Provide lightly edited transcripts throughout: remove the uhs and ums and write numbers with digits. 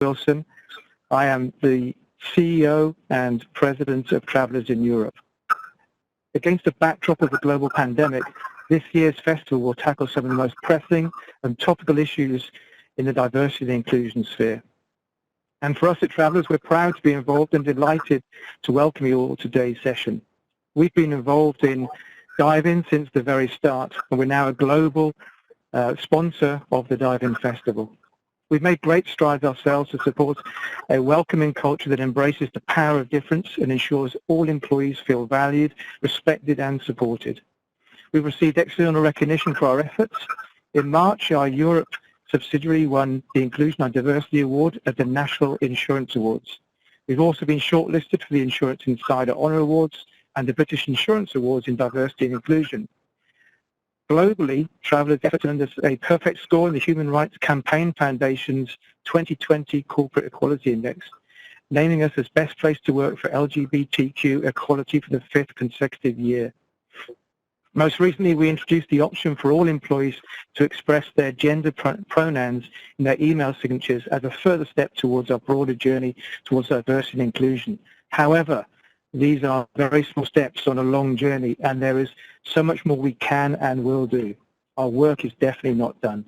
Wilson. I am the CEO and President of Travelers in Europe. Against the backdrop of the global pandemic, this year's festival will tackle some of the most pressing and topical issues in the diversity and inclusion sphere. And for us at Travelers, we're proud to be involved and delighted to welcome you all to today's session. We've been involved in Dive-In since the very start, and we're now a global sponsor of the Dive-In Festival. We've made great strides ourselves to support a welcoming culture that embraces the power of difference and ensures all employees feel valued, respected and supported. We've received external recognition for our efforts. In March, our Europe subsidiary won the Inclusion and Diversity Award at the National Insurance Awards. We've also been shortlisted for the Insurance Insider Honour Awards and the British Insurance Awards in Diversity and Inclusion. Globally, Travelers earned us a perfect score in the Human Rights Campaign Foundation's 2020 Corporate Equality Index, naming us as best place to work for LGBTQ equality for the 5th consecutive year. Most recently, we introduced the option for all employees to express their gender pronouns in their email signatures as a further step towards our broader journey towards diversity and inclusion. However, these are very small steps on a long journey, and there is so much more we can and will do. Our work is definitely not done.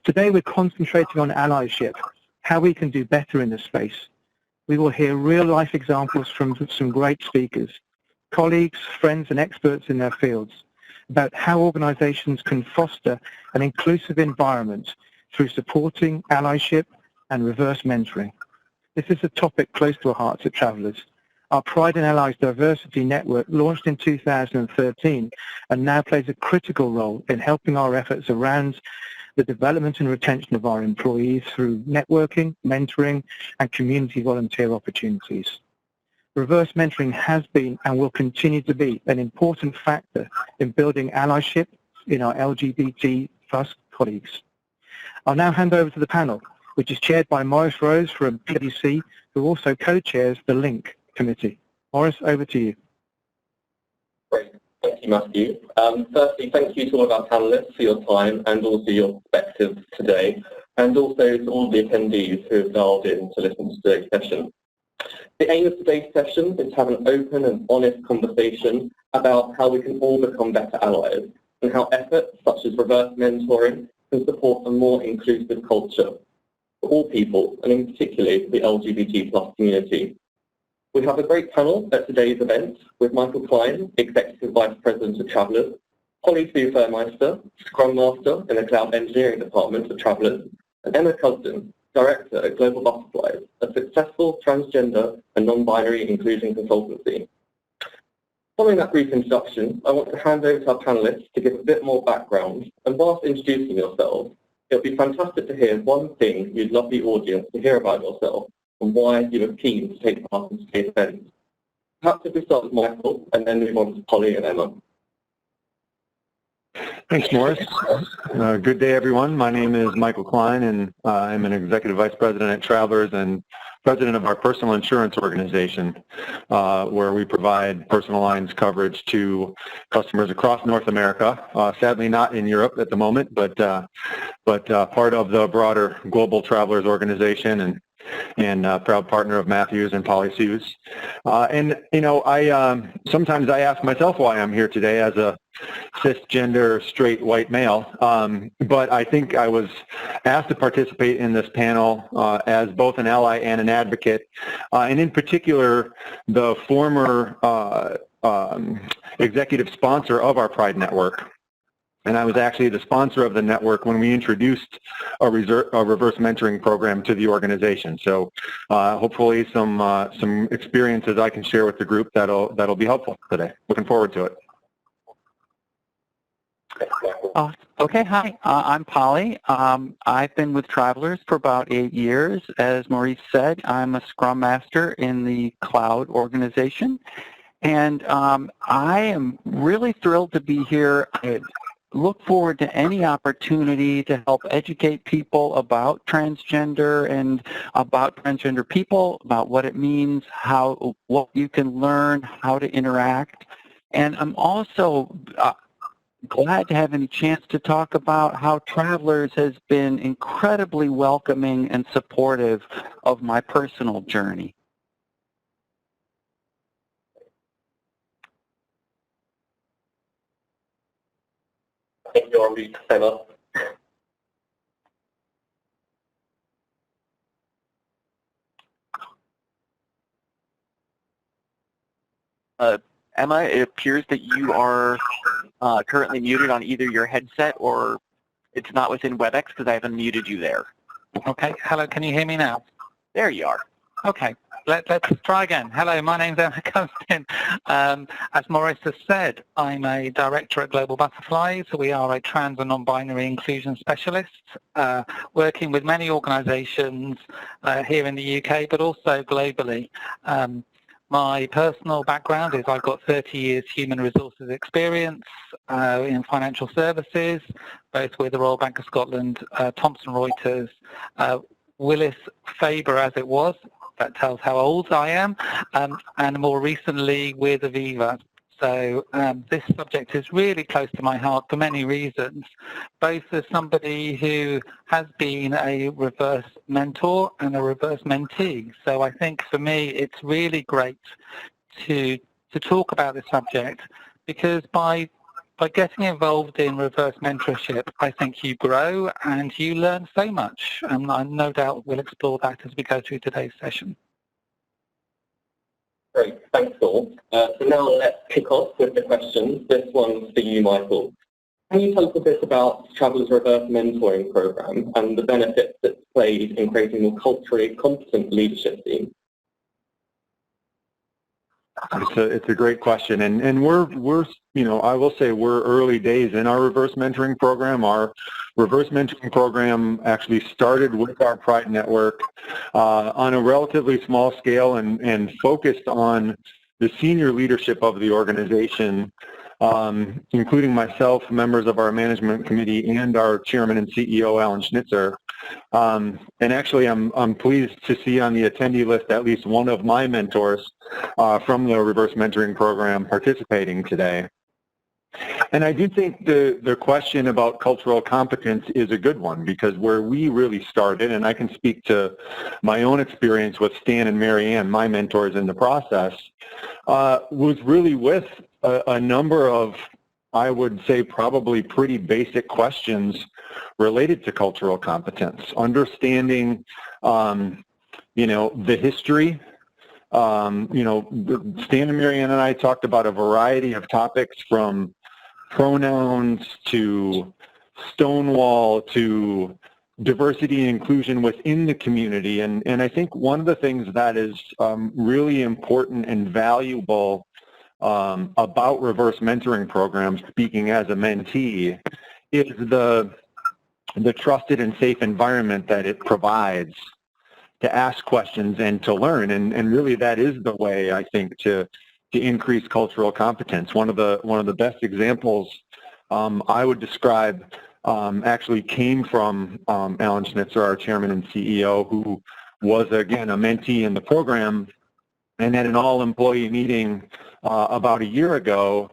Today, we're concentrating on allyship, how we can do better in this space. We will hear real-life examples from some great speakers, colleagues, friends, and experts in their fields about how organizations can foster an inclusive environment through supporting allyship and reverse mentoring. This is a topic close to our hearts at Travelers. Our Pride in Allies Diversity Network launched in 2013 and now plays a critical role in helping our efforts around the development and retention of our employees through networking, mentoring, and community volunteer opportunities. Reverse mentoring has been and will continue to be an important factor in building allyship in our LGBT+ colleagues. I'll now hand over to the panel, which is chaired by Maurice Rose from PwC, who also co-chairs the LINK Committee. Maurice, over to you. Great. Thank you, Matthew. Firstly, thank you to all of our panelists for your time and also your perspectives today, and also to all the attendees who have dialed in to listen to today's session. The aim of today's session is to have an open and honest conversation about how we can all become better allies and how efforts such as reverse mentoring can support a more inclusive culture for all people, and in particular the LGBT+ community. We have a great panel at today's event with Michael Klein, Executive Vice President of Travelers, Holly Fuhrmeister, Scrum Master in the Cloud Engineering Department of Travelers, and Emma Cusden, Director at Global Butterflies, a successful transgender and non-binary inclusion consultancy. Following that brief introduction, I want to hand over to our panelists to give a bit more background, and whilst introducing yourselves, it would be fantastic to hear one thing you'd love the audience to hear about yourself and why you are keen to take part in today's event. Perhaps if we start with Michael and then move on to Holly and Emma. Thanks, Maurice. Good day, everyone. My name is Michael Klein, and I'm an Executive Vice President at Travelers and President of our personal insurance organization, where we provide personal lines coverage to customers across North America. Sadly, not in Europe at the moment, but part of the broader Global Travelers organization, and proud partner of Matthew's and Polysue's. And, you know, sometimes I ask myself why I'm here today as a cisgender, straight, white male, but I think I was asked to participate in this panel as both an ally and an advocate, and in particular, the former executive sponsor of our Pride Network. And I was actually the sponsor of the network when we introduced a reverse mentoring program to the organization. So hopefully some experiences I can share with the group that'll be helpful today. Looking forward to it. Okay, hi, I'm Polly. I've been with Travelers for about 8 years. As Maurice said, I'm a Scrum Master in the Cloud organization. And I am really thrilled to be here. I look forward to any opportunity to help educate people about transgender and about transgender people, about what it means, what you can learn, how to interact. And I'm also glad to have any chance to talk about how Travelers has been incredibly welcoming and supportive of my personal journey. I think you're on mute, Emma. Emma, it appears that you are currently muted on either your headset or it's not within WebEx because I haven't muted you there. Okay, hello, can you hear me now? There you are. Okay, let's try again. Hello, my name's Emma Costin. As Maurice has said, I'm a director at Global Butterflies. We are a trans and non-binary inclusion specialist, working with many organisations here in the UK, but also globally. My personal background is I've got 30 years human resources experience in financial services, both with the Royal Bank of Scotland, Thomson Reuters, Willis Faber as it was, that tells how old I am, and more recently with Aviva. So this subject is really close to my heart for many reasons, both as somebody who has been a reverse mentor and a reverse mentee. So I think for me it's really great to talk about this subject, because by getting involved in reverse mentorship, I think you grow and you learn so much. And I no doubt we'll explore that as we go through today's session. Great, thanks all. So now let's kick off with the questions. This one's for you, Michael. Can you tell us a bit about Travelers' reverse mentoring program and the benefits it's played in creating a culturally competent leadership team? It's a great question, and we're I will say we're early days in our reverse mentoring program. Our reverse mentoring program actually started with our Pride Network on a relatively small scale and focused on the senior leadership of the organization, including myself, members of our management committee, and our chairman and CEO, Alan Schnitzer. And actually, I'm pleased to see on the attendee list at least one of my mentors from the reverse mentoring program participating today. And I do think the question about cultural competence is a good one, because where we really started, and I can speak to my own experience with Stan and Mary Ann, my mentors in the process, was really with a number of, I would say, probably pretty basic questions related to cultural competence, understanding, the history. Stan and Mary Ann and I talked about a variety of topics, from pronouns to Stonewall to diversity and inclusion within the community. And I think one of the things that is really important and valuable about reverse mentoring programs, speaking as a mentee, is the trusted and safe environment that it provides to ask questions and to learn. And really that is the way, I think, to increase cultural competence. One of the best examples I would describe actually came from Alan Schnitzer, our chairman and CEO, who was, again, a mentee in the program, and at an all-employee meeting about a year ago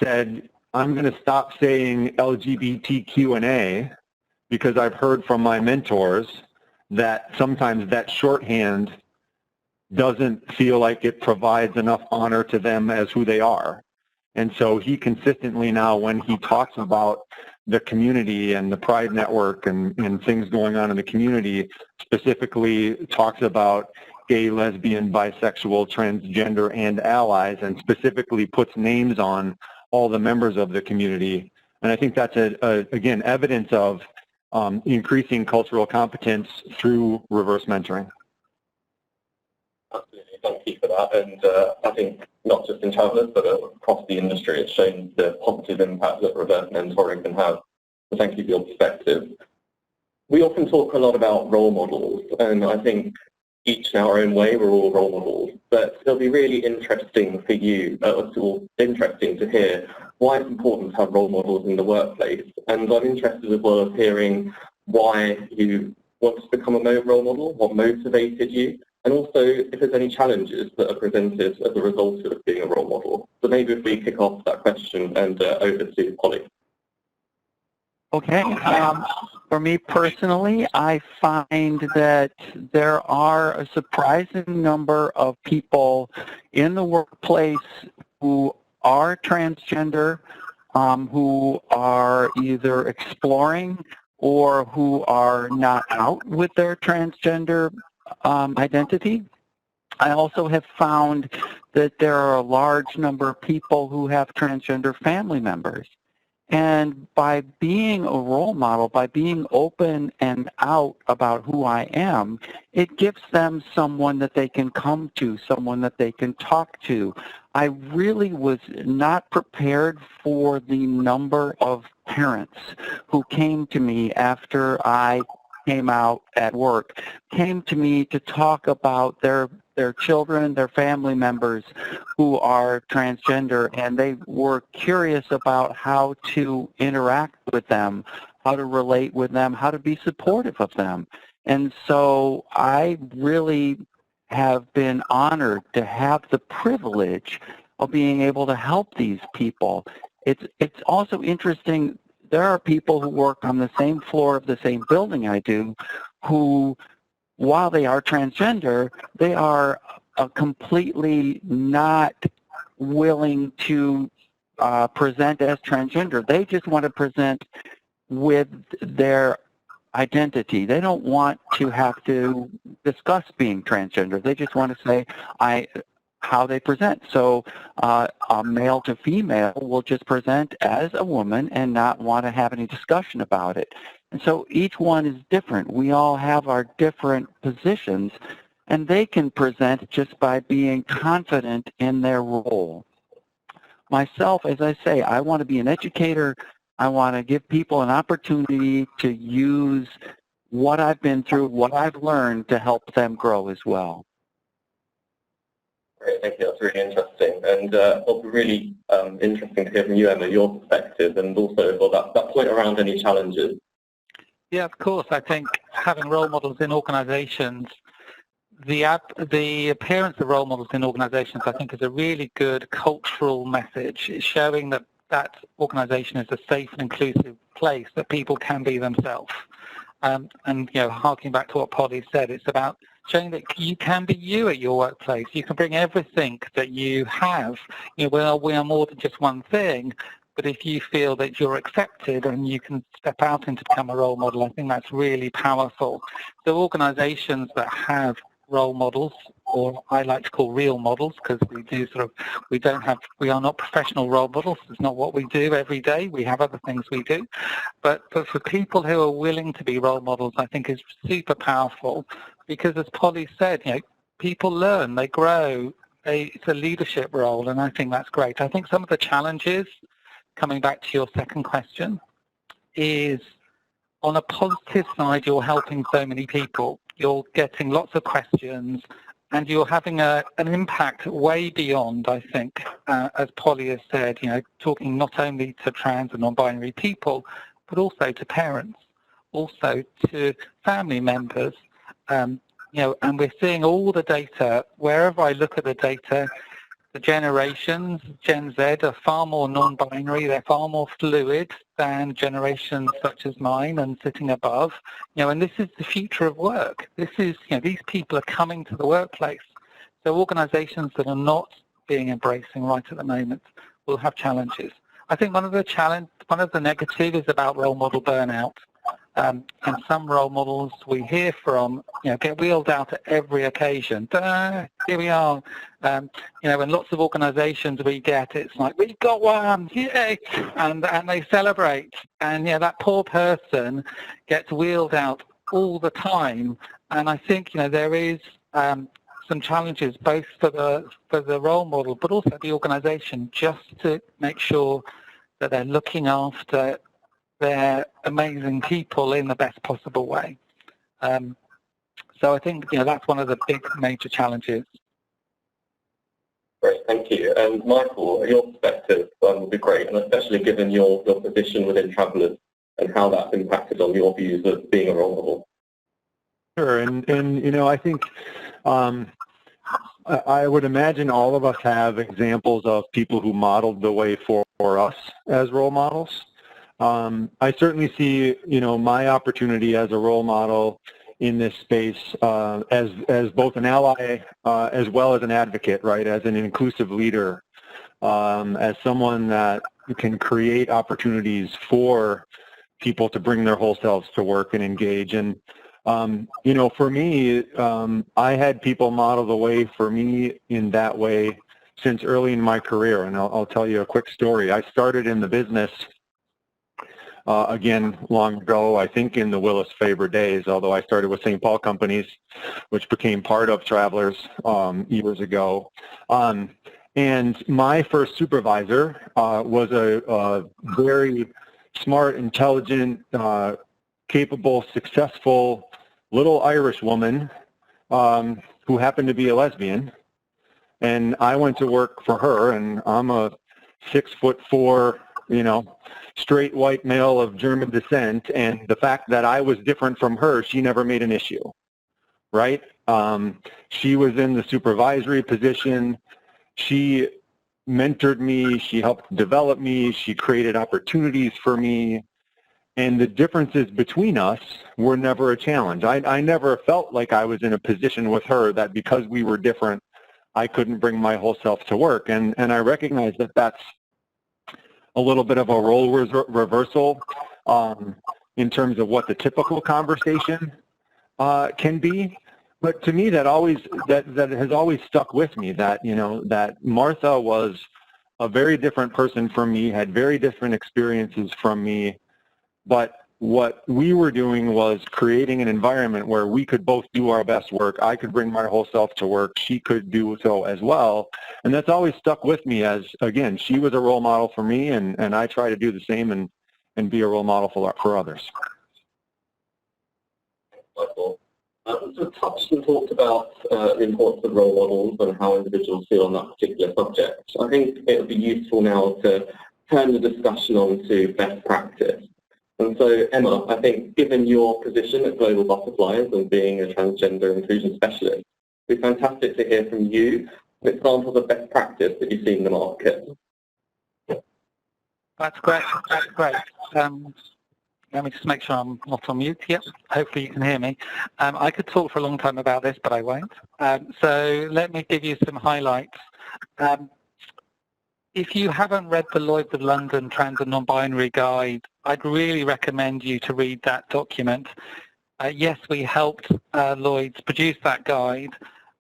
said, I'm going to stop saying LGBTQ&A because I've heard from my mentors that sometimes that shorthand doesn't feel like it provides enough honor to them as who they are. And so he consistently now, when he talks about the community and the Pride Network and things going on in the community, specifically talks about gay, lesbian, bisexual, transgender, and allies, and specifically puts names on all the members of the community. And I think that's, again, evidence of increasing cultural competence through reverse mentoring. Absolutely, thank you for that. And I think not just in Travelers, but across the industry, it's shown the positive impact that reverse mentoring can have. So thank you for your perspective. We often talk a lot about role models, and I think each in our own way, we're all role models. But it'll be really interesting for you, interesting to hear why it's important to have role models in the workplace. And I'm interested as well as hearing why you wanted to become a role model, what motivated you, and also if there's any challenges that are presented as a result of being a role model. So maybe if we kick off that question and over to Polly. Okay. For me personally, I find that there are a surprising number of people in the workplace who are transgender, who are either exploring or who are not out with their transgender identity. I also have found that there are a large number of people who have transgender family members. And by being a role model, by being open and out about who I am, it gives them someone that they can come to, someone that they can talk to. I really was not prepared for the number of parents who came to me after I came out at work, came to me to talk about their children, their family members who are transgender, and they were curious about how to interact with them, how to relate with them, how to be supportive of them. And so I really have been honored to have the privilege of being able to help these people. It's also interesting, there are people who work on the same floor of the same building I do who, while they are transgender, they are completely not willing to present as transgender. They just want to present with their identity. They don't want to have to discuss being transgender. They just want to say how they present. So a male to female will just present as a woman and not want to have any discussion about it. And so each one is different. We all have our different positions, and they can present just by being confident in their role. Myself, as I say, I want to be an educator. I want to give people an opportunity to use what I've been through, what I've learned to help them grow as well. Great, thank you. That's really interesting, and it'll be really interesting to hear from you, Emma, your perspective, and also that point around any challenges. Yeah, of course. I think having role models in organisations, the appearance of role models in organisations, I think, is a really good cultural message. It's showing that that organisation is a safe and inclusive place that people can be themselves. And harking back to what Polly said, it's about showing that you can be you at your workplace. You can bring everything that you have. We are more than just one thing. But if you feel that you're accepted and you can step out and become a role model, I think that's really powerful. So organisations that have role models, or I like to call real models, because we are not professional role models. It's not what we do every day. We have other things we do. But for people who are willing to be role models, I think is super powerful, because as Polly said, people learn, they grow. It's a leadership role, and I think that's great. I think some of the challenges, coming back to your second question, is on a positive side, you're helping so many people. You're getting lots of questions, and you're having an impact way beyond, I think, as Polly has said, talking not only to trans and non-binary people, but also to parents, also to family members. And we're seeing all the data. Wherever I look at the data, the generations, Gen Z, are far more non-binary. They're far more fluid than generations such as mine and sitting above. And this is the future of work. This is, these people are coming to the workplace. So organisations that are not being embracing right at the moment will have challenges. I think one of the negatives is about role model burnout. And some role models we hear from, get wheeled out at every occasion. Here we are. And lots of organisations we get, it's like, we've got one, yay! And they celebrate. And that poor person gets wheeled out all the time. And I think, there is some challenges both for the role model, but also the organisation, just to make sure that they're looking after they're amazing people in the best possible way. So I think that's one of the big major challenges. Great, thank you. And Michael, your perspective would be great, and especially given your position within Travellers and how that's impacted on your views of being a role model. Sure, and you know, I think I would imagine all of us have examples of people who modeled the way for us as role models. I certainly see, you know, my opportunity as a role model in this space as both an ally as well as an advocate, right, as an inclusive leader, as someone that can create opportunities for people to bring their whole selves to work and engage. And you know, for me, I had people model the way for me in that way since early in my career. And I'll tell you a quick story. I started in the business, again, long ago, I think in the Willis Faber days, although I started with St. Paul Companies, which became part of Travelers years ago. And my first supervisor was a very smart, intelligent, capable, successful little Irish woman who happened to be a lesbian. And I went to work for her, and I'm a 6'4", you know, straight white male of German descent. And the fact that I was different from her, she never made an issue, right? She was in the supervisory position. She mentored me. She helped develop me. She created opportunities for me. And the differences between us were never a challenge. I never felt like I was in a position with her that because we were different, I couldn't bring my whole self to work. And I recognize that that's a little bit of a role reversal in terms of what the typical conversation can be. But to me, that has always stuck with me, that, you know, that Martha was a very different person from me, had very different experiences from me. But what we were doing was creating an environment where we could both do our best work. I could bring my whole self to work. She could do so as well. And that's always stuck with me as, again, she was a role model for me, and I try to do the same and be a role model for others. Michael, so touched and talked about the importance of role models and how individuals feel on that particular subject. I think it would be useful now to turn the discussion on to best practice. And so, Emma, I think given your position at Global Butterflies and being a transgender inclusion specialist, it would be fantastic to hear from you examples of best practice that you see in the market. That's great. That's great. Let me just make sure I'm not on mute. Yep, hopefully you can hear me. I could talk for a long time about this, but I won't. So let me give you some highlights. If you haven't read the Lloyd's of London Trans and Non-Binary Guide, I'd really recommend you to read that document. Yes, we helped Lloyd's produce that guide,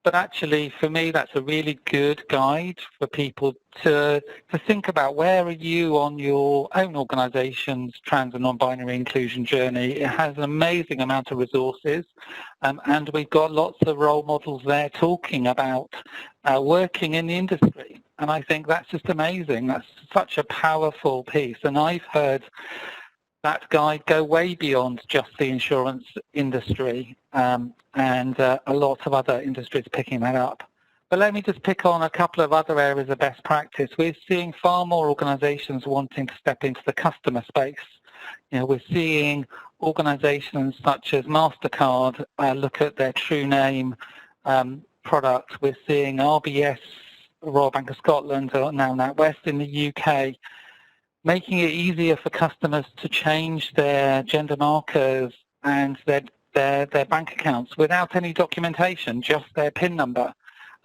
but actually for me that's a really good guide for people to think about where are you on your own organisation's trans and non-binary inclusion journey. It has an amazing amount of resources, and we've got lots of role models there talking about working in the industry. And I think that's just amazing. That's such a powerful piece. And I've heard that guide go way beyond just the insurance industry, and a lot of other industries picking that up. But let me just pick on a couple of other areas of best practice. We're seeing far more organizations wanting to step into the customer space. You know, we're seeing organizations such as MasterCard look at their true name product. We're seeing RBS, Royal Bank of Scotland, or now NatWest in the UK, making it easier for customers to change their gender markers and their bank accounts without any documentation, just their PIN number.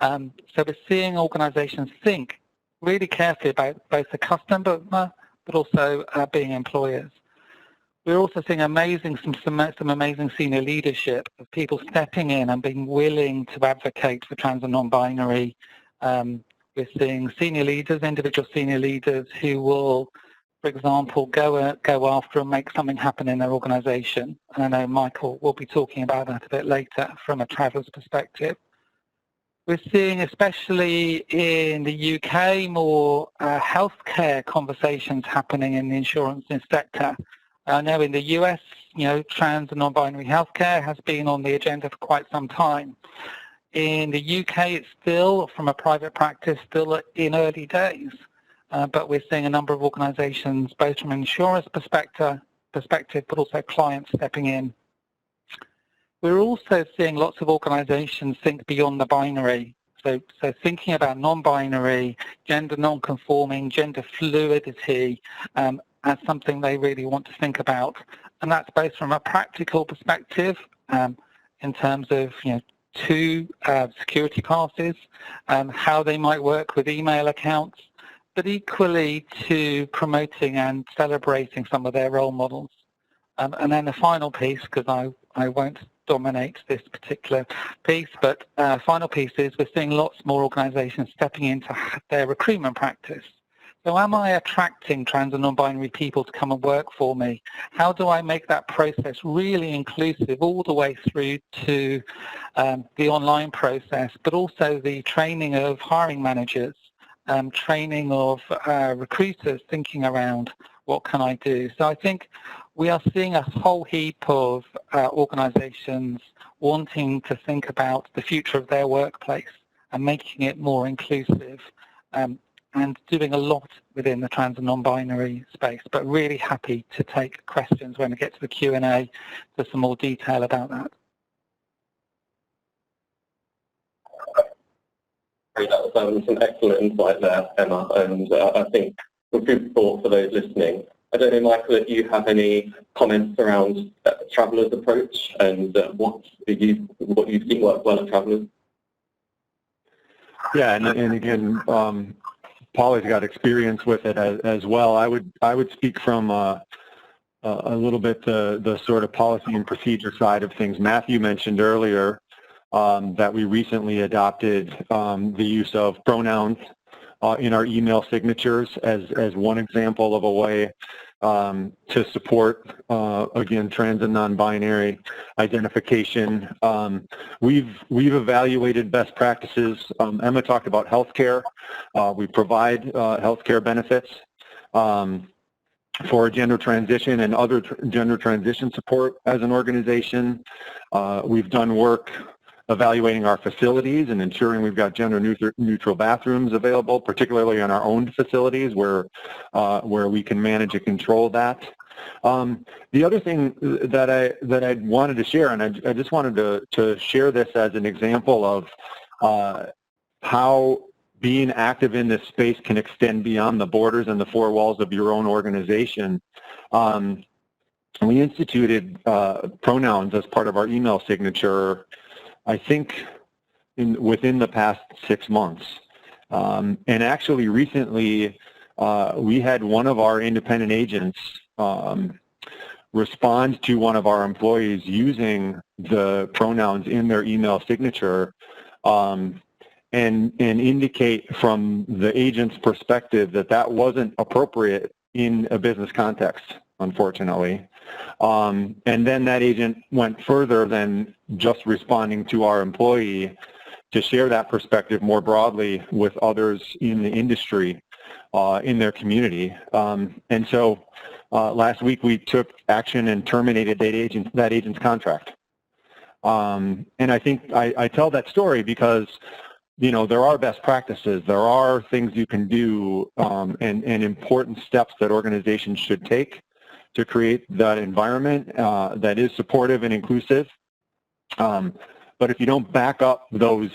So we're seeing organizations think really carefully about both the customer but also being employers. We're also seeing some amazing senior leadership of people stepping in and being willing to advocate for trans and non-binary. We're seeing senior leaders, individual senior leaders who will, for example, go after and make something happen in their organisation. And I know Michael will be talking about that a bit later from a traveller's perspective. We're seeing, especially in the UK, more healthcare conversations happening in the insurance sector. I know in the US, you know, trans and non-binary healthcare has been on the agenda for quite some time. In the UK, it's still, from a private practice, still in early days. But we're seeing a number of organisations, both from an insurance perspective, but also clients stepping in. We're also seeing lots of organizations think beyond the binary. So thinking about non-binary, gender non-conforming, gender fluidity as something they really want to think about. And that's both from a practical perspective in terms of, two security passes, how they might work with email accounts, but equally to promoting and celebrating some of their role models. And then the final piece, because I won't dominate this particular piece, but final piece is we're seeing lots more organizations stepping into their recruitment practice. So am I attracting trans and non-binary people to come and work for me? How do I make that process really inclusive all the way through to the online process, but also the training of hiring managers, training of recruiters thinking around what can I do? So I think we are seeing a whole heap of organizations wanting to think about the future of their workplace and making it more inclusive and doing a lot within the trans and non-binary space, but really happy to take questions when we get to the Q&A for some more detail about that. That was some excellent insight there, Emma, and I think for food for thought for those listening. I don't know, Michael, if you have any comments around Travellers' approach and what you've seen work well at Travellers. Yeah, and again, Polly's got experience with it as well. I would speak from a little bit the sort of policy and procedure side of things. Matthew mentioned earlier that we recently adopted the use of pronouns in our email signatures as one example of a way to support, again, trans and non-binary identification. We've evaluated best practices. Emma talked about healthcare. We provide healthcare benefits for gender transition and other gender transition support as an organization. We've done work evaluating our facilities and ensuring we've got gender neutral bathrooms available, particularly in our owned facilities where we can manage and control that. The other thing that I wanted to share, and I just wanted to share this as an example of how being active in this space can extend beyond the borders and the four walls of your own organization. We instituted pronouns as part of our email signature, I think within the past 6 months. And actually recently we had one of our independent agents respond to one of our employees using the pronouns in their email signature and indicate from the agent's perspective that wasn't appropriate in a business context, unfortunately. And then that agent went further than just responding to our employee to share that perspective more broadly with others in the industry, in their community. And so last week we took action and terminated that agent's contract. And I think I tell that story because there are best practices, there are things you can do and important steps that organizations should take to create that environment that is supportive and inclusive. But if you don't back up those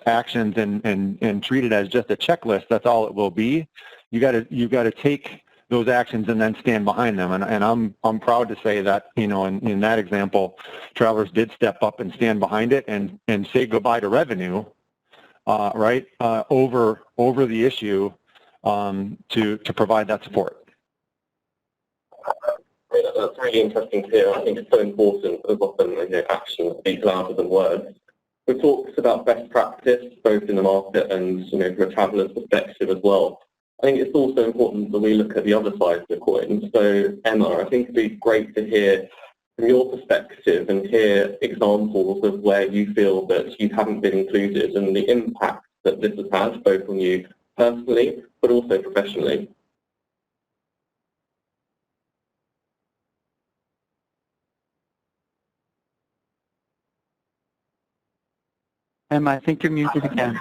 actions and treat it as just a checklist, that's all it will be. You got to take those actions and then stand behind them. And I'm proud to say that in that example, Travellers did step up and stand behind it and say goodbye to revenue, right, over the issue to provide that support. That's really interesting to hear. I think it's so important as often action speaks louder than words. We've talked about best practice both in the market and from a traveller's perspective as well. I think it's also important that we look at the other side of the coin. So Emma, I think it'd be great to hear from your perspective and hear examples of where you feel that you haven't been included and the impact that this has had both on you personally but also professionally. Emma, I think you're muted again.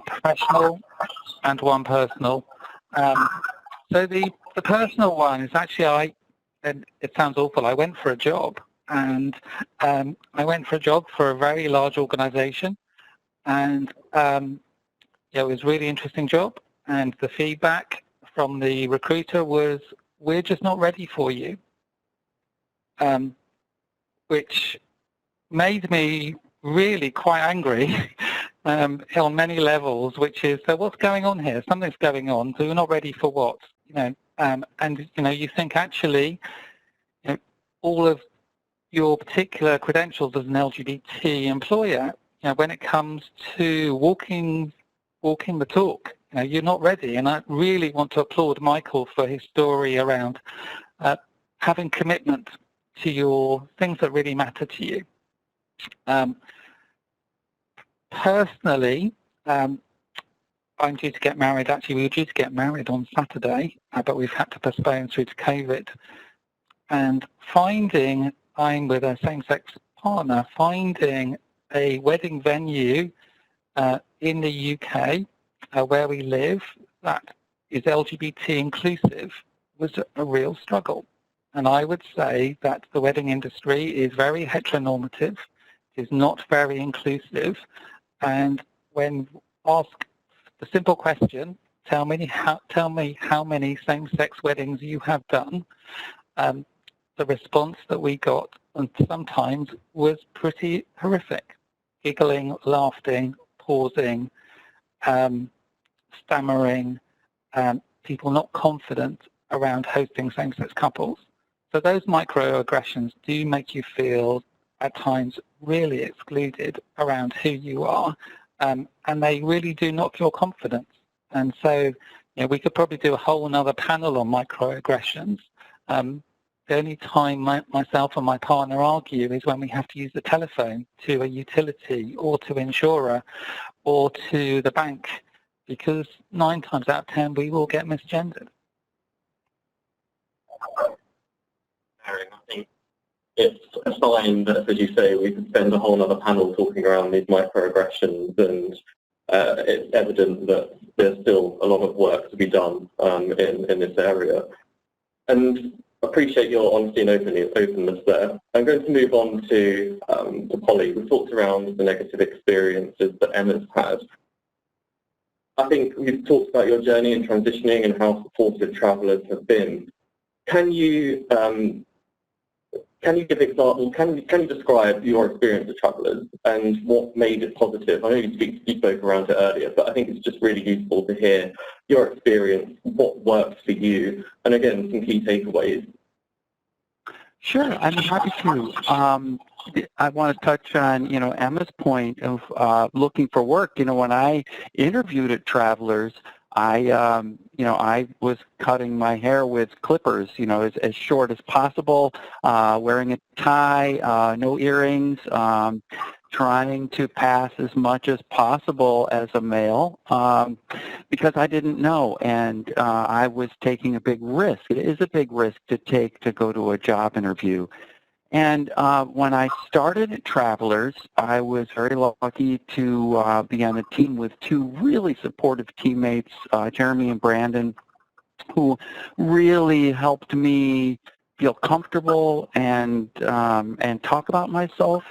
professional and one personal. So the personal one is actually, and it sounds awful, I went for a job, and I went for a job for a very large organization, and it was a really interesting job, and the feedback from the recruiter was, we're just not ready for you, which made me really quite angry on many levels, which is, so what's going on here? Something's going on, so we're not ready for what? And you think actually, all of your particular credentials as an LGBT employer, when it comes to walking the talk, you're not ready. And I really want to applaud Michael for his story around having commitment to your things that really matter to you. Personally, I'm due to get married. Actually, we were due to get married on Saturday, but we've had to postpone due to COVID. And I'm with a same-sex partner, finding a wedding venue in the UK where we live that is LGBT inclusive was a real struggle. And I would say that the wedding industry is very heteronormative, is not very inclusive, and when asked the simple question, tell me how many same-sex weddings you have done, the response that we got, and sometimes, was pretty horrific. Giggling, laughing, pausing, stammering, people not confident around hosting same-sex couples. So those microaggressions do make you feel at times really excluded around who you are, and they really do knock your confidence. And so we could probably do a whole another panel on microaggressions. The only time myself and my partner argue is when we have to use the telephone to a utility or to an insurer or to the bank, because 9 times out of 10 we will get misgendered. I think it's a sign that, as you say, we could spend a whole other panel talking around these microaggressions, and it's evident that there's still a lot of work to be done in this area. And appreciate your honesty and openness there. I'm going to move on to Polly. We've talked around the negative experiences that Emma's had. I think we've talked about your journey in transitioning and how supportive travellers have been. Can you give examples? Can you describe your experience with travellers and what made it positive? I know you spoke around it earlier, but I think it's just really useful to hear your experience, what worked for you, and again, some key takeaways. Sure, I'm happy to. I want to touch on, Emma's point of looking for work. When I interviewed at Travelers, I was cutting my hair with clippers, as short as possible, wearing a tie, no earrings, trying to pass as much as possible as a male, because I didn't know, and I was taking a big risk. It is a big risk to take to go to a job interview. And when I started at Travelers, I was very lucky to be on a team with 2 really supportive teammates, Jeremy and Brandon, who really helped me feel comfortable and talk about myself,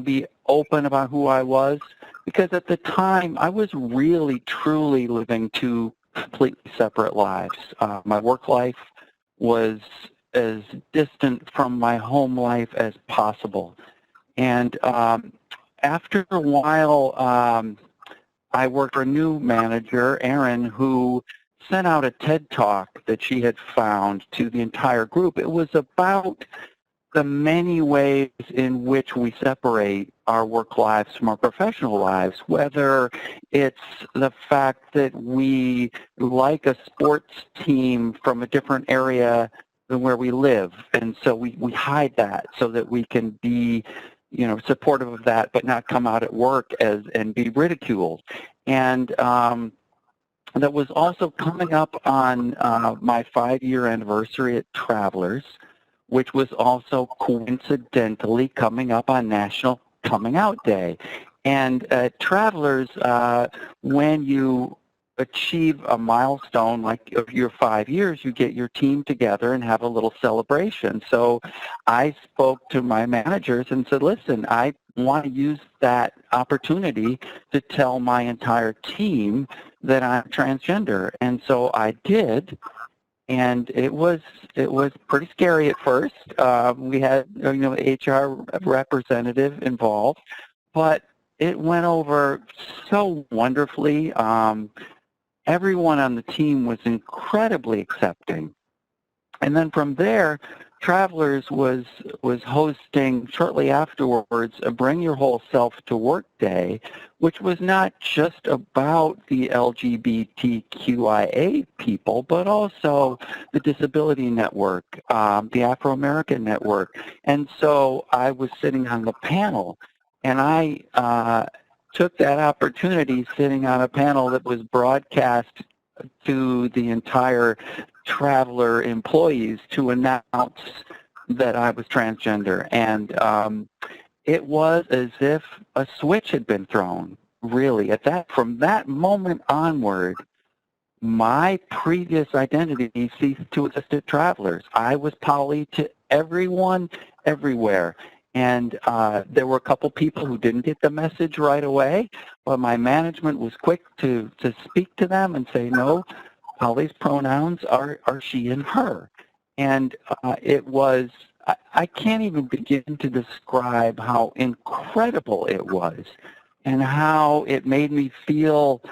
be open about who I was, because at the time I was really, truly living 2 completely separate lives. My work life was as distant from my home life as possible. And after a while, I worked for a new manager, Erin, who sent out a TED Talk that she had found to the entire group. It was about the many ways in which we separate our work lives from our professional lives, whether it's the fact that we like a sports team from a different area than where we live, and so we hide that so that we can be supportive of that but not come out at work and be ridiculed. And that was also coming up on my 5-year anniversary at Travelers, which was also coincidentally coming up on National Coming Out Day. And Travelers, when you achieve a milestone like of your 5 years, you get your team together and have a little celebration. So I spoke to my managers and said, listen, I want to use that opportunity to tell my entire team that I'm transgender. And so I did. And it was pretty scary at first. We had HR representative involved, but it went over so wonderfully. Everyone on the team was incredibly accepting. And then from there, Travelers was hosting shortly afterwards a Bring Your Whole Self to Work Day, which was not just about the LGBTQIA people, but also the Disability Network, the Afro-American Network. And so I was sitting on the panel, and I took that opportunity sitting on a panel that was broadcast to the entire Traveler employees to announce that I was transgender. And it was as if a switch had been thrown, really. From that moment onward, my previous identity ceased to exist at Travelers. I was Polly to everyone, everywhere. And there were a couple people who didn't get the message right away, but my management was quick to speak to them and say, no, Polly's pronouns are she and her. And it was, I can't even begin to describe how incredible it was and how it made me feel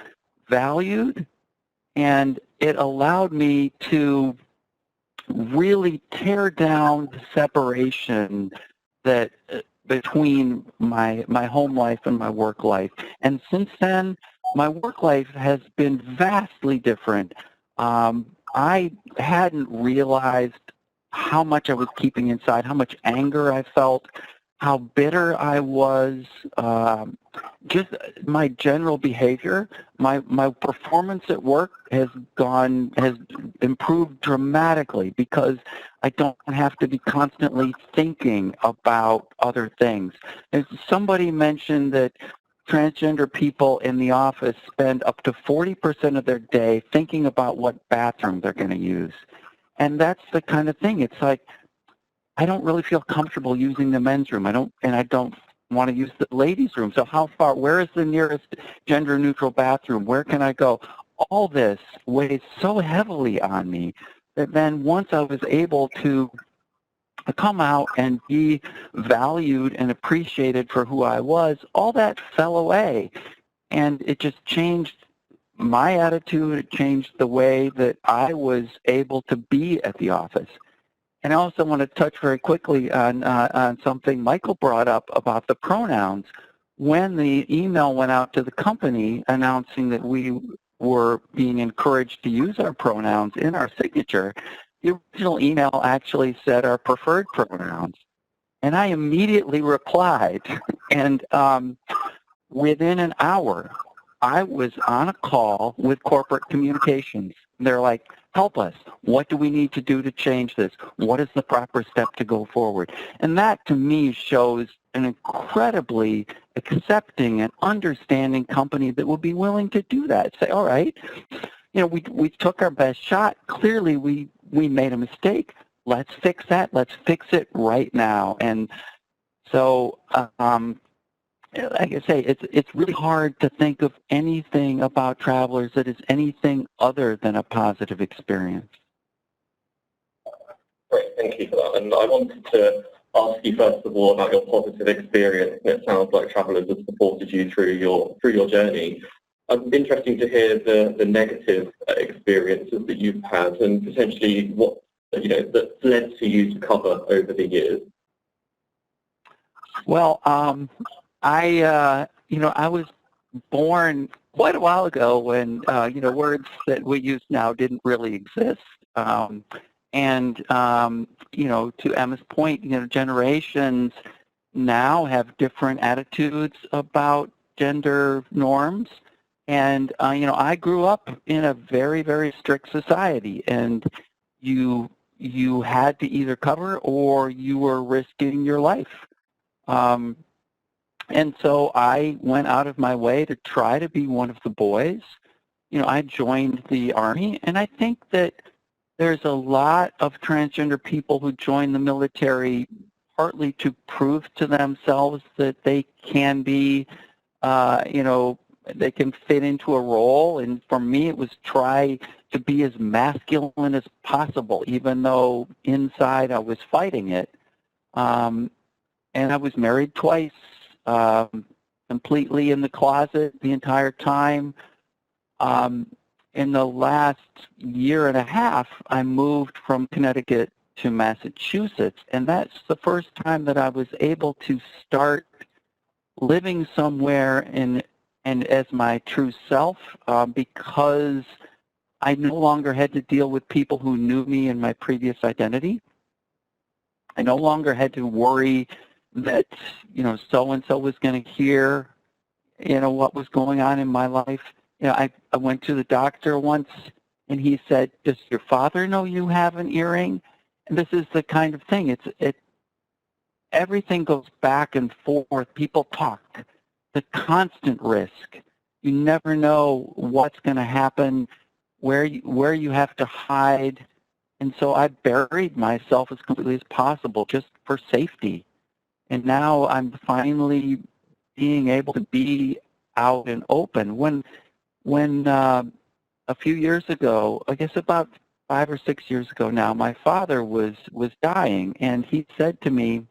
valued, and it allowed me to really tear down the separation that between my home life and my work life. And since then, my work life has been vastly different. I hadn't realized how much I was keeping inside, how much anger I felt, how bitter I was, just my general behavior. My performance at work has improved dramatically because I don't have to be constantly thinking about other things. As somebody mentioned that transgender people in the office spend up to 40% of their day thinking about what bathroom they're going to use. And that's the kind of thing. It's like, I don't really feel comfortable using the men's room. I don't want to use the ladies' room. So where is the nearest gender-neutral bathroom? Where can I go? All this weighs so heavily on me that then once I was able to come out and be valued and appreciated for who I was, all that fell away. And it just changed my attitude. It changed the way that I was able to be at the office. And I also want to touch very quickly on something Michael brought up about the pronouns. When the email went out to the company announcing that we were being encouraged to use our pronouns in our signature, the original email actually said our preferred pronouns. And I immediately replied, and within an hour, I was on a call with corporate communications. They're like, help us. What do we need to do to change this? What is the proper step to go forward? And that, to me, shows an incredibly accepting and understanding company that will be willing to do that. Say, all right, we took our best shot. Clearly, we made a mistake. Let's fix that. Let's fix it right now. And so, like I say, it's really hard to think of anything about Travelers that is anything other than a positive experience. Great, thank you for that. And I wanted to ask you first of all about your positive experience. And it sounds like Travelers have supported you through your journey. It's interesting to hear the negative experiences that you've had and potentially what that's led to you to cover over the years. Well, I was born quite a while ago when, words that we use now didn't really exist. To Emma's point, generations now have different attitudes about gender norms. And, I grew up in a very, very strict society, and you had to either cover or you were risking your life. And so I went out of my way to try to be one of the boys. You know, I joined the Army, and I think that there's a lot of transgender people who join the military partly to prove to themselves that they can be, you know, they can fit into a role. And for me, it was try to be as masculine as possible, even though inside I was fighting it. And I was married twice, completely in the closet the entire time. In the last year and a half, I moved from Connecticut to Massachusetts, and that's the first time that I was able to start living somewhere and as my true self, because I no longer had to deal with people who knew me in my previous identity. I no longer had to worry that, you know, so-and-so was going to hear, you know, what was going on in my life. You know, I went to the doctor once, and he said, "Does your father know you have an earring?" And this is the kind of thing. Everything goes back and forth. People talk. The constant risk. You never know what's going to happen, where you have to hide. And so I buried myself as completely as possible just for safety. And now I'm finally being able to be out and open. When a few years ago, I guess about 5 or 6 years ago now, my father was dying, and he said to me,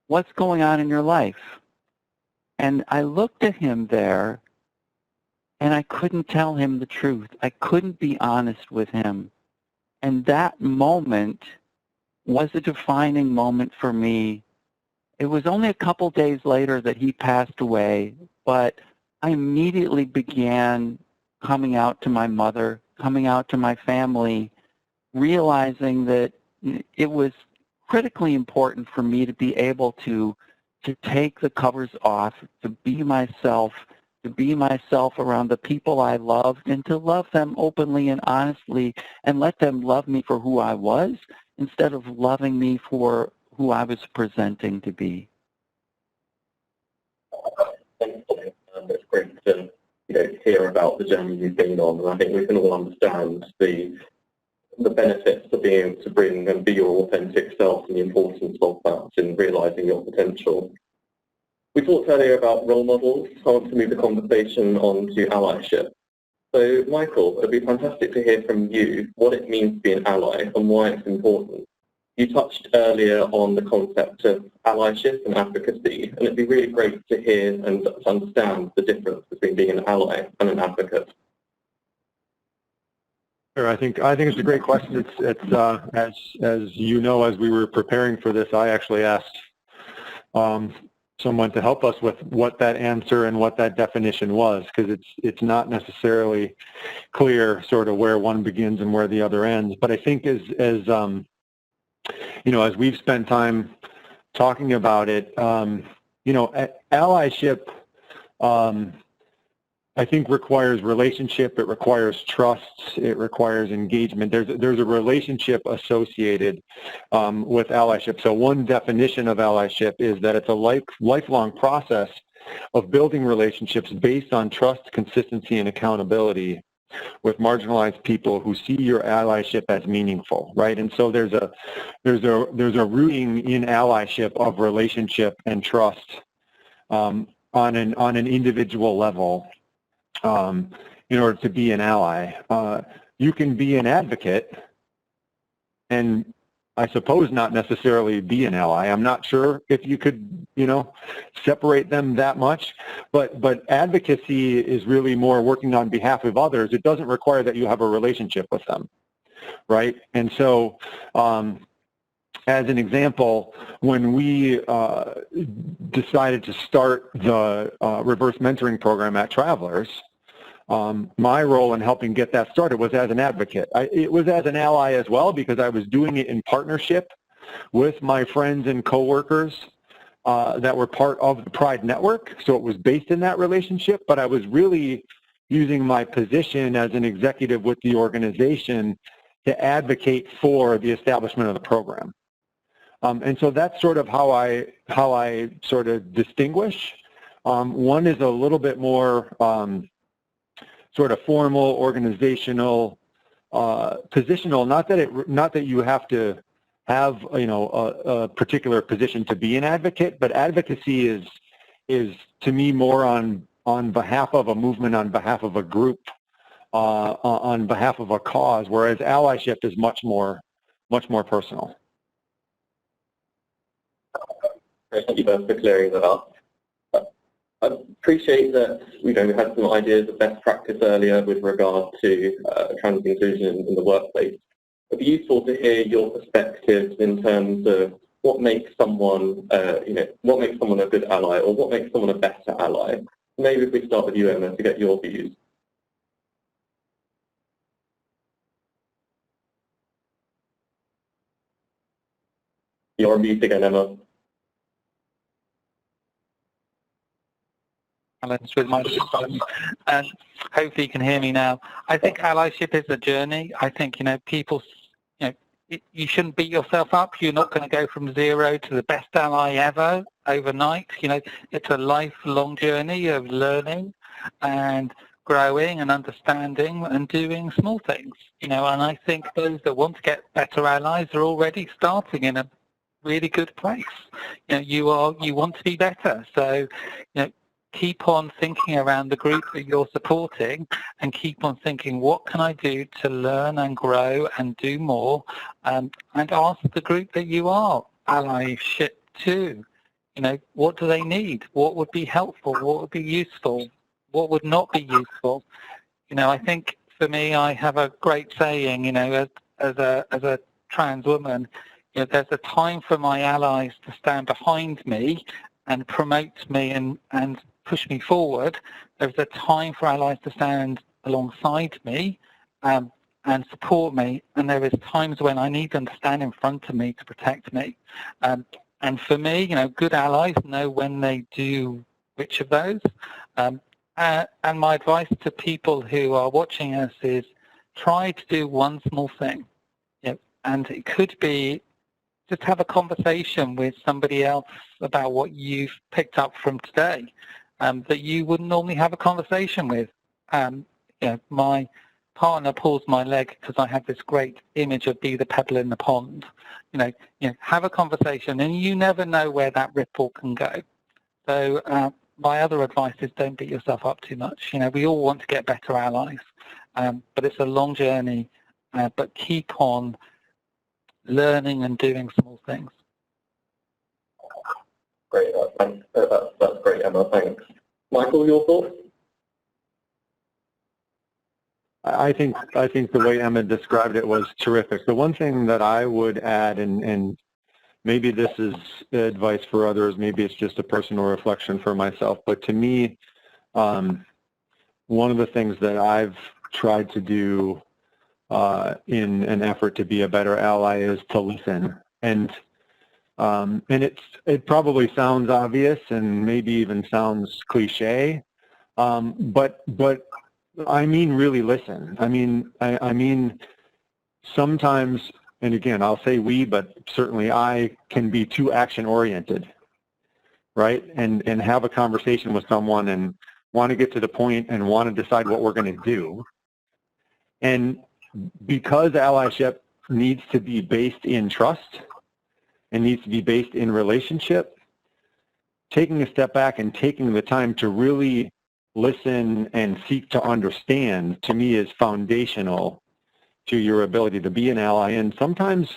"What's going on in your life?" And I looked at him there, and I couldn't tell him the truth. I couldn't be honest with him. And that moment was a defining moment for me. It was only a couple days later that he passed away, but I immediately began coming out to my mother, coming out to my family, realizing that it was critically important for me to be able to take the covers off, to be myself around the people I loved, and to love them openly and honestly, and let them love me for who I was instead of loving me for who I was presenting to be. It's great to hear about the journey you've been on, and I think we can all understand the benefits of being able to bring and be your authentic self and the importance of that in realising your potential. We talked earlier about role models. I want to move the conversation on to allyship. So, Michael, it'd be fantastic to hear from you what it means to be an ally and why it's important. You touched earlier on the concept of allyship and advocacy, and it'd be really great to hear and to understand the difference between being an ally and an advocate. Sure, I think it's a great question. It's as you know, as we were preparing for this, I actually asked someone to help us with what that answer and what that definition was, because it's not necessarily clear sort of where one begins and where the other ends. But I think as you know, as we've spent time talking about it, you know, allyship, I think requires relationship, it requires trust, it requires engagement. There's a relationship associated with allyship. So one definition of allyship is that it's a lifelong process of building relationships based on trust, consistency, and accountability with marginalized people who see your allyship as meaningful, right? And so there's a rooting in allyship of relationship and trust on an individual level. In order to be an ally. You can be an advocate and I suppose not necessarily be an ally. I'm not sure if you could, you know, separate them that much, but advocacy is really more working on behalf of others. It doesn't require that you have a relationship with them, right? And so as an example, when we decided to start the reverse mentoring program at Travelers, my role in helping get that started was as an advocate. It was as an ally as well, because I was doing it in partnership with my friends and coworkers that were part of the Pride Network. So it was based in that relationship, but I was really using my position as an executive with the organization to advocate for the establishment of the program. And so that's sort of how I sort of distinguish. One is a little bit more sort of formal, organizational, positional. Not that you have to have a particular position to be an advocate, but advocacy is to me more on behalf of a movement, on behalf of a group, on behalf of a cause, whereas allyship is much more personal. Thank you both for clearing that up. I appreciate that we had some ideas of best practice earlier with regard to trans inclusion in the workplace. It'd be useful to hear your perspectives in terms of what makes someone, what makes someone a good ally, or what makes someone a better ally. Maybe if we start with you, Emma, to get your views. You're on mute again, Emma. With my and hopefully you can hear me now. I think allyship is a journey. I think people, you shouldn't beat yourself up. You're not going to go from zero to the best ally ever overnight. It's a lifelong journey of learning and growing and understanding and doing small things. And I think those that want to get better allies are already starting in a really good place. You want to be better, so keep on thinking around the group that you're supporting and keep on thinking, what can I do to learn and grow and do more? And ask the group that you are allyship to, what do they need? What would be helpful? What would be useful? What would not be useful? I think for me, I have a great saying, as a trans woman, there's a time for my allies to stand behind me and promote me and push me forward. There's a time for allies to stand alongside me and support me, and there is times when I need them to stand in front of me to protect me. And for me, good allies know when they do which of those. And my advice to people who are watching us is try to do one small thing. And it could be just have a conversation with somebody else about what you've picked up from today. That you wouldn't normally have a conversation with. My partner pulls my leg because I have this great image of be the pebble in the pond. Have a conversation, and you never know where that ripple can go. So my other advice is don't beat yourself up too much. We all want to get better allies, but it's a long journey. But keep on learning and doing small things. Great, thanks. That's great, Emma, thanks. Michael, your thoughts? I think the way Emma described it was terrific. The one thing that I would add, and maybe this is advice for others, maybe it's just a personal reflection for myself, but to me, one of the things that I've tried to do in an effort to be a better ally is to listen. And it probably sounds obvious and maybe even sounds cliche, but I mean really listen. I mean sometimes, and again I'll say we, but certainly I can be too action oriented, right? And have a conversation with someone and want to get to the point and want to decide what we're going to do. And because allyship needs to be based in trust, it needs to be based in relationship, taking a step back and taking the time to really listen and seek to understand, to me, is foundational to your ability to be an ally. And sometimes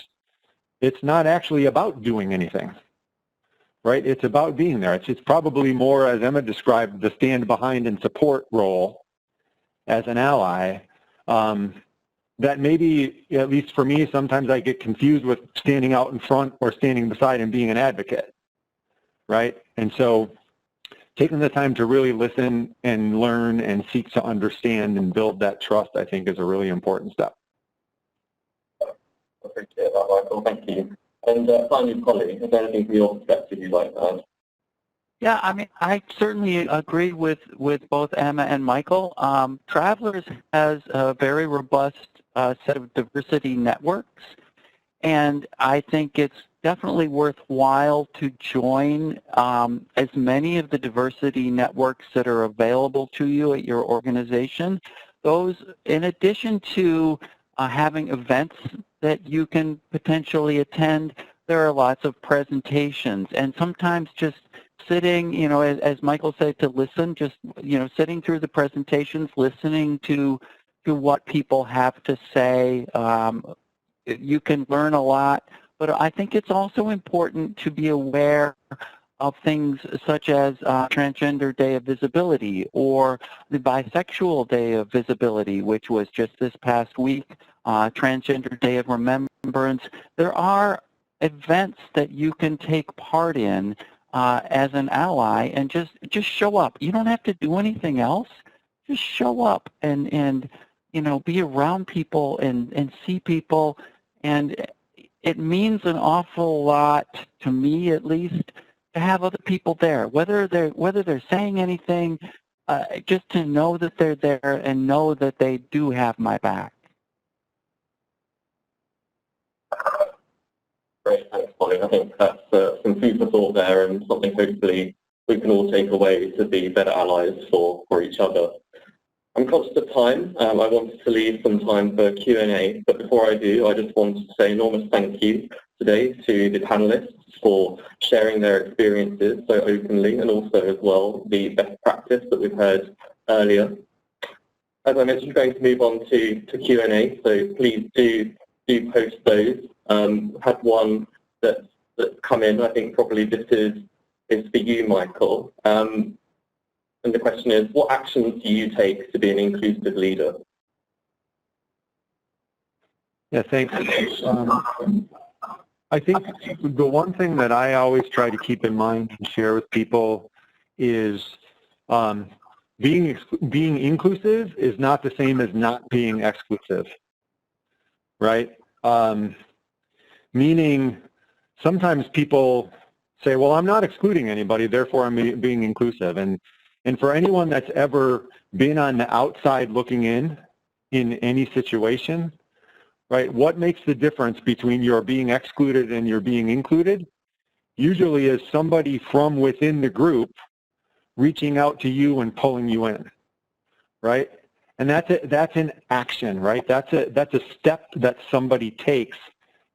it's not actually about doing anything, right? It's about being there. It's probably more, as Emma described, the stand behind and support role as an ally. That maybe, at least for me, sometimes I get confused with standing out in front or standing beside and being an advocate, right? And so taking the time to really listen and learn and seek to understand and build that trust, I think, is a really important step. I appreciate that, Michael. Thank you. And finally, Polly, is there anything from your perspective you'd like to add? Yeah, I certainly agree with both Emma and Michael. Travelers has a very robust set of diversity networks, And I think it's definitely worthwhile to join as many of the diversity networks that are available to you at your organization. Those, in addition to having events that you can potentially attend, there are lots of presentations, and sometimes just sitting, you know, as Michael said, to listen, just, you know, sitting through the presentations, listening to what people have to say. You can learn a lot, but I think it's also important to be aware of things such as Transgender Day of Visibility or the Bisexual Day of Visibility, which was just this past week, Transgender Day of Remembrance. There are events that you can take part in as an ally, and just show up. You don't have to do anything else. Just show up and you know, be around people and see people. And it means an awful lot, to me at least, to have other people there, whether they're saying anything, just to know that they're there and know that they do have my back. Great, thanks, Polly. I think that's some food for thought there, and something hopefully we can all take away to be better allies for each other. I'm conscious of time. I wanted to leave some time for Q&A, but before I do, I just want to say enormous thank you today to the panelists for sharing their experiences so openly, and also as well the best practice that we've heard earlier. As I mentioned, we're going to move on to Q&A, so please do post those. Had one that's come in. I think probably this is for you, Michael. And the question is, what actions do you take to be an inclusive leader? Yeah, thanks. I think the one thing that I always try to keep in mind and share with people is being inclusive is not the same as not being exclusive, right? Meaning sometimes people say, well, I'm not excluding anybody, therefore I'm being inclusive. And for anyone that's ever been on the outside looking in any situation, right, what makes the difference between your being excluded and your being included? Usually is somebody from within the group reaching out to you and pulling you in, right? And that's an action, right? That's a step that somebody takes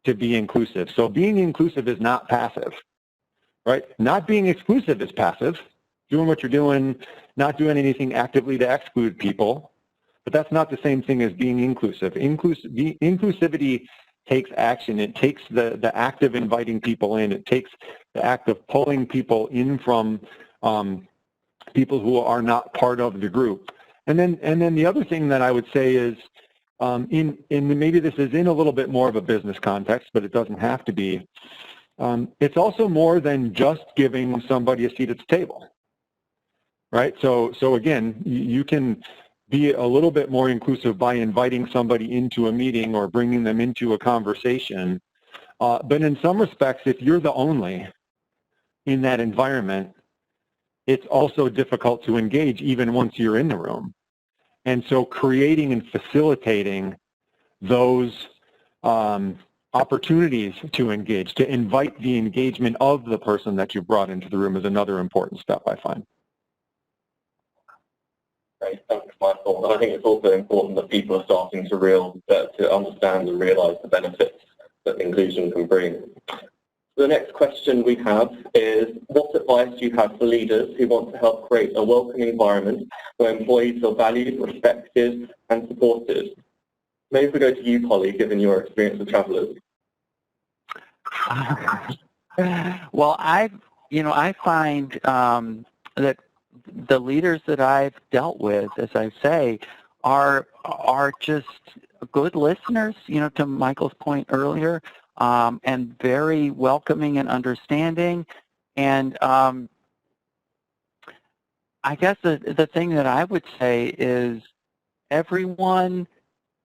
to be inclusive. So being inclusive is not passive, right? Not being exclusive is passive. Doing what you're doing, not doing anything actively to exclude people, but that's not the same thing as being inclusive. Inclusivity takes action. It takes the act of inviting people in. It takes the act of pulling people in from people who are not part of the group. And then the other thing that I would say is, maybe this is in a little bit more of a business context, but it doesn't have to be. It's also more than just giving somebody a seat at the table. Right, so again, you can be a little bit more inclusive by inviting somebody into a meeting or bringing them into a conversation. But in some respects, if you're the only in that environment, it's also difficult to engage even once you're in the room. And so creating and facilitating those opportunities to engage, to invite the engagement of the person that you brought into the room is another important step, I find. Great, thanks, Michael. And I think it's also important that people are starting to understand and realise the benefits that inclusion can bring. The next question we have is, what advice do you have for leaders who want to help create a welcoming environment where employees feel valued, respected, and supported? Maybe if we go to you, Polly, given your experience with travellers. Well, I find that the leaders that I've dealt with, as I say, are just good listeners, to Michael's point earlier, and very welcoming and understanding. And I guess the thing that I would say is everyone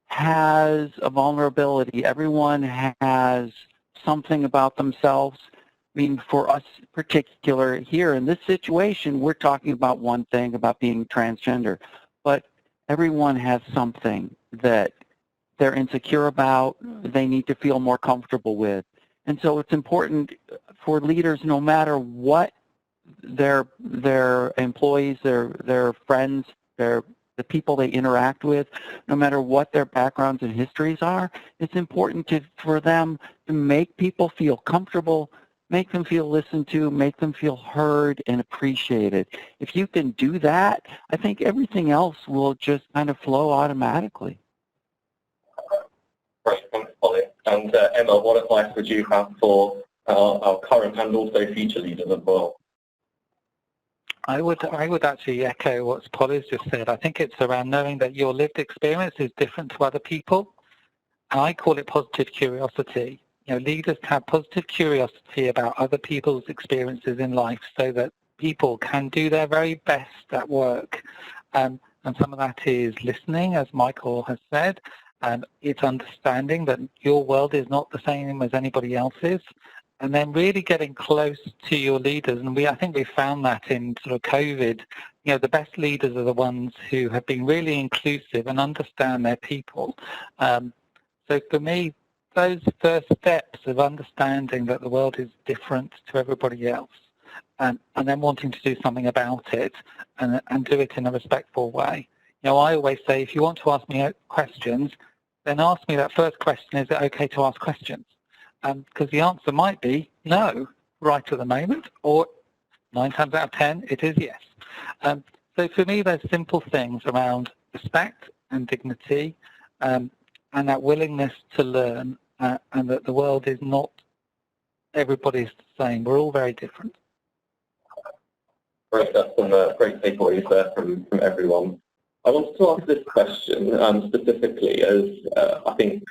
has a vulnerability. Everyone has something about themselves. I mean, for us particular here in this situation, we're talking about one thing, about being transgender, but everyone has something that they're insecure about, they need to feel more comfortable with. And so it's important for leaders, no matter what their employees, their friends, the people they interact with, no matter what their backgrounds and histories are, it's important for them to make people feel comfortable, make them feel listened to, make them feel heard and appreciated. If you can do that, I think everything else will just kind of flow automatically. Great, thanks, Polly. And Emma, what advice would you have for our current and also future leaders as well? I would actually echo what Polly's just said. I think it's around knowing that your lived experience is different to other people. And I call it positive curiosity. You know, leaders have positive curiosity about other people's experiences in life so that people can do their very best at work. And some of that is listening, as Michael has said. It's understanding that your world is not the same as anybody else's. And then really getting close to your leaders. And I think we found that in sort of COVID, you know, the best leaders are the ones who have been really inclusive and understand their people. So for me, those first steps of understanding that the world is different to everybody else and then wanting to do something about it and do it in a respectful way. You know, I always say, if you want to ask me questions, then ask me that first question, is it okay to ask questions? Because the answer might be no right at the moment, or 9 times out of 10, it is yes. So for me, there's simple things around respect and dignity and that willingness to learn and that the world is not everybody's the same. We're all very different. Great, that's some great takeaways there from everyone. I wanted to ask this question specifically as I think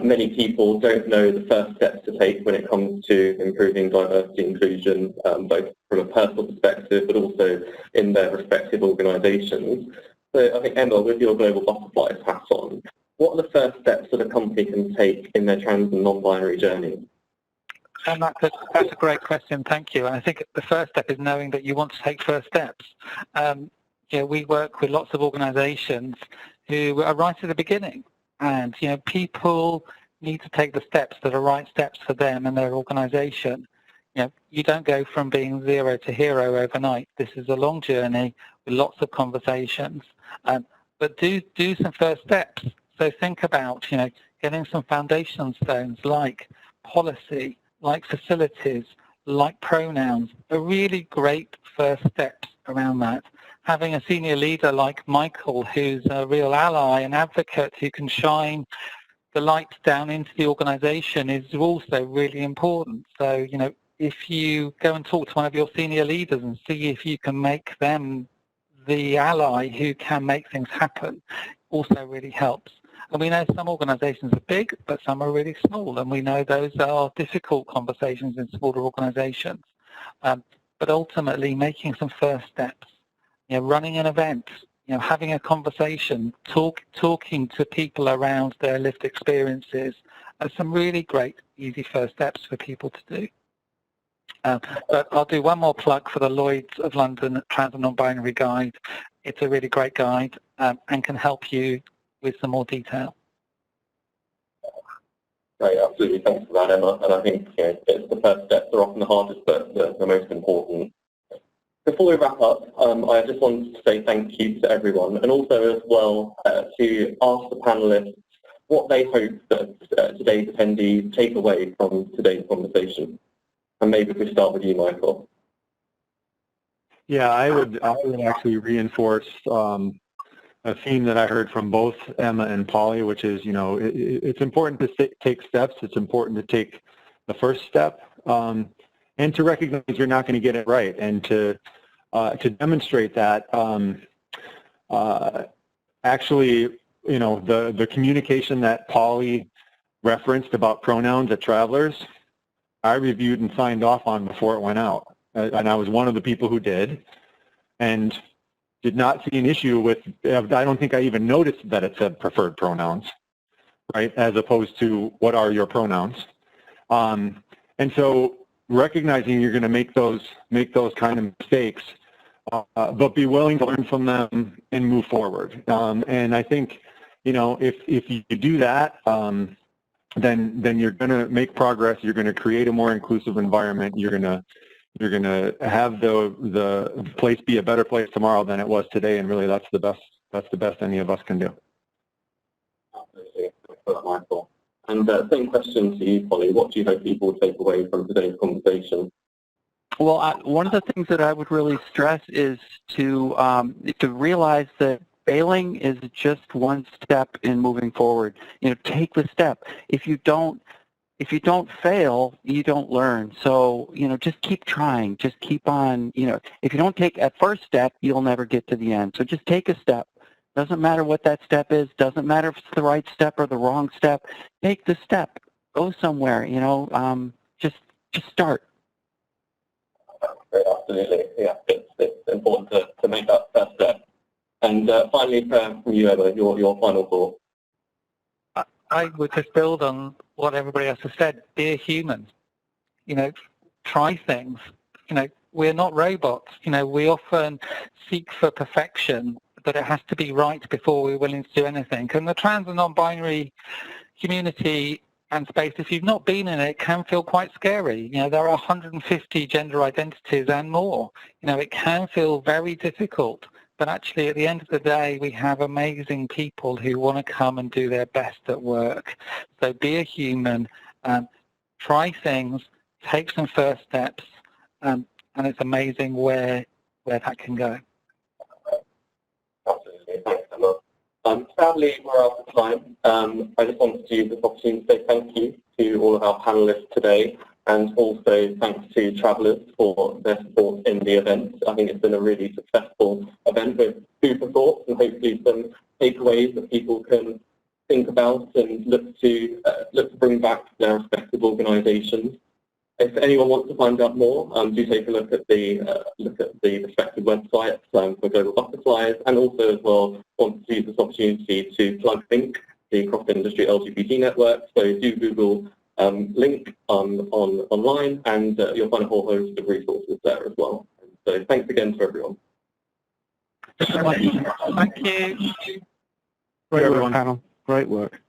many people don't know the first steps to take when it comes to improving diversity and inclusion, both from a personal perspective but also in their respective organisations. So I think, Emma, with your Global Butterflies hat on, what are the first steps that a company can take in their trans and non-binary journey? And that's a great question, thank you. And I think the first step is knowing that you want to take first steps. You know, we work with lots of organisations who are right at the beginning. And, you know, people need to take the steps that are right steps for them and their organisation. You know, you don't go from being zero to hero overnight. This is a long journey with lots of conversations. But do some first steps. So think about, you know, getting some foundation stones like policy, like facilities, like pronouns, are really great first steps around that. Having a senior leader like Michael, who's a real ally and advocate who can shine the light down into the organisation, is also really important. So, you know, if you go and talk to one of your senior leaders and see if you can make them the ally who can make things happen, also really helps. And we know some organisations are big, but some are really small, and we know those are difficult conversations in smaller organisations. But ultimately, making some first steps. You know, running an event, you know, having a conversation, talking to people around their lived experiences are some really great, easy first steps for people to do. But I'll do one more plug for the Lloyd's of London Trans and Non-Binary Guide. It's a really great guide and can help you with some more detail. Great, absolutely. Thanks for that, Emma. And I think, you know, it's the first steps are often the hardest, but the most important. Before we wrap up, I just wanted to say thank you to everyone, and also as well to ask the panellists what they hope that today's attendees take away from today's conversation. And maybe if we start with you, Michael. Yeah, I would actually reinforce a theme that I heard from both Emma and Polly, which is, you know, it's important to take steps. It's important to take the first step, and to recognize you're not going to get it right, and to demonstrate that. Actually, you know, the communication that Polly referenced about pronouns at Travelers, I reviewed and signed off on before it went out, and I was one of the people who did, and did not see an issue with. I don't think I even noticed that it said preferred pronouns, right, as opposed to what are your pronouns, and so recognizing you're going to make those kind of mistakes, but be willing to learn from them and move forward. And I think, if you do that, then you're going to make progress. You're going to create a more inclusive environment. You're going to have the place be a better place tomorrow than it was today, and really that's the best any of us can do. Absolutely. Thanks for that, Michael. And same question to you, Polly. What do you hope people will take away from today's conversation? Well, one of the things that I would really stress is to realize that failing is just one step in moving forward. Take the step. If you don't fail, you don't learn. So, just keep trying. Just keep on, if you don't take that first step, you'll never get to the end. So just take a step. Doesn't matter what that step is. Doesn't matter if it's the right step or the wrong step. Take the step. Go somewhere, just start. Absolutely. Yeah, it's important to make that first step. And finally, from you, Emma, your final thought. I would just build on what everybody else has said. Be a human. Try things. We're not robots. We often seek for perfection, but it has to be right before we're willing to do anything. And the trans and non-binary community and space, if you've not been in it, can feel quite scary. There are 150 gender identities and more. It can feel very difficult. But actually, at the end of the day, we have amazing people who want to come and do their best at work. So be a human, try things, take some first steps, and it's amazing where that can go. Absolutely. Thanks, Emma. Sadly, we're out of time. I just wanted to use this opportunity to say thank you to all of our panelists today, and also thanks to Travellers for their support in the event. I think it's been a really successful event with food for thought and hopefully some takeaways that people can think about and look to bring back to their respective organisations. If anyone wants to find out more, do take a look at the respective websites for Global Butterflies, and also as well want to use this opportunity to plug Link, the cross-industry LGBT network. So do Google Link online, and you'll find a whole host of resources there as well. So thanks again to everyone. Thank you. Great work, panel. Great work.